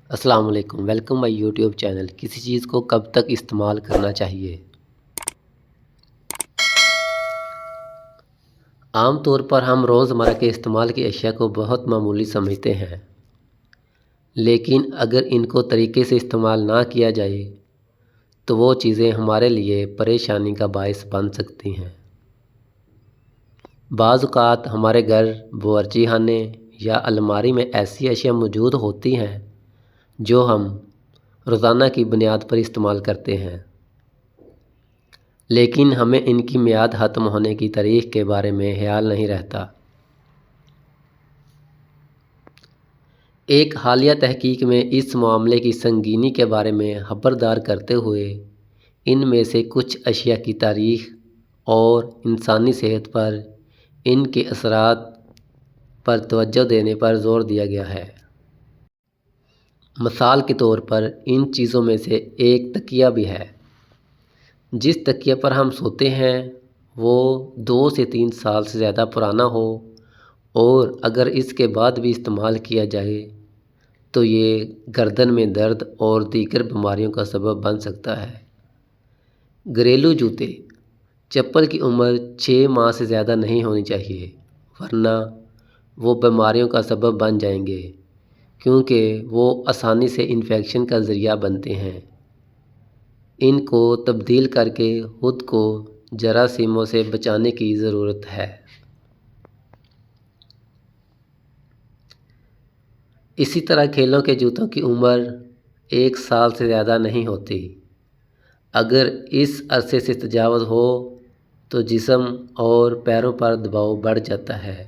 السلام علیکم، ویلکم مائی YouTube channel. کسی چیز کو کب تک استعمال کرنا چاہیے؟ عام طور پر ہم روزمرہ کے استعمال کی اشیاء کو بہت معمولی سمجھتے ہیں، لیکن اگر ان کو طریقے سے استعمال نہ کیا جائے تو وہ چیزیں ہمارے لیے پریشانی کا باعث بن سکتی ہیں۔ بعض اوقات ہمارے گھر، باورچی خانے یا الماری میں ایسی اشیاء موجود ہوتی ہیں جو ہم روزانہ کی بنیاد پر استعمال کرتے ہیں، لیکن ہمیں ان کی میعاد ختم ہونے کی تاریخ کے بارے میں خیال نہیں رہتا۔ ایک حالیہ تحقیق میں اس معاملے کی سنگینی کے بارے میں خبردار کرتے ہوئے ان میں سے کچھ اشیاء کی تاریخ اور انسانی صحت پر ان کے اثرات پر توجہ دینے پر زور دیا گیا ہے۔ مثال کے طور پر ان چیزوں میں سے ایک تکیہ بھی ہے۔ جس تکیے پر ہم سوتے ہیں وہ 2 سے 3 سال سے زیادہ پرانا ہو اور اگر اس کے بعد بھی استعمال کیا جائے تو یہ گردن میں درد اور دیگر بیماریوں کا سبب بن سکتا ہے۔ گھریلو جوتے۔ چپل کی عمر 6 ماہ سے زیادہ نہیں ہونی چاہیے، ورنہ وہ بیماریوں کا سبب بن جائیں گے کیونکہ وہ آسانی سے انفیکشن کا ذریعہ بنتے ہیں۔ ان کو تبدیل کر کے خود کو جراثیموں سے بچانے کی ضرورت ہے۔ اسی طرح کھیلوں کے جوتوں کی عمر 1 سال سے زیادہ نہیں ہوتی۔ اگر اس عرصے سے تجاوز ہو تو جسم اور پیروں پر دباؤ بڑھ جاتا ہے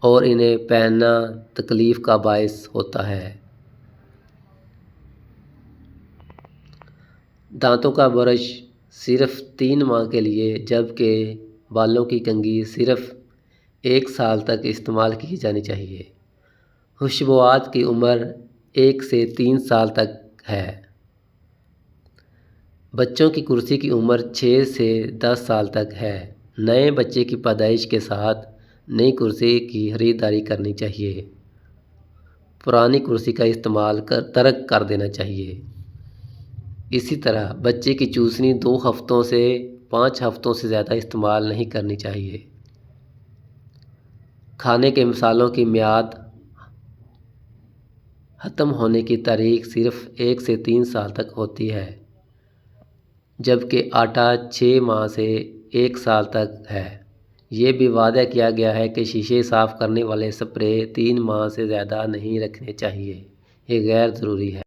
اور انہیں پہننا تکلیف کا باعث ہوتا ہے۔ دانتوں کا برش صرف 3 ماہ کے لیے، جبکہ بالوں کی کنگھی صرف 1 سال تک استعمال کی جانی چاہیے۔ خوشبوات کی عمر 1 سے 3 سال تک ہے۔ بچوں کی کرسی کی عمر 6 سے 10 سال تک ہے۔ نئے بچے کی پیدائش کے ساتھ نئی کرسی کی خریداری کرنی چاہیے۔ پرانی کرسی کا استعمال ترک کر دینا چاہیے۔ اسی طرح بچے کی چوسنی 2 ہفتوں سے 5 ہفتوں سے زیادہ استعمال نہیں کرنی چاہیے۔ کھانے کے مصالحوں کی میعاد ختم ہونے کی تاریخ صرف 1 سے 3 سال تک ہوتی ہے، جبکہ آٹا 6 ماہ سے 1 سال تک ہے۔ یہ بھی وعدہ کیا گیا ہے کہ شیشے صاف کرنے والے سپرے 3 ماہ سے زیادہ نہیں رکھنے چاہیے۔ یہ غیر ضروری ہے۔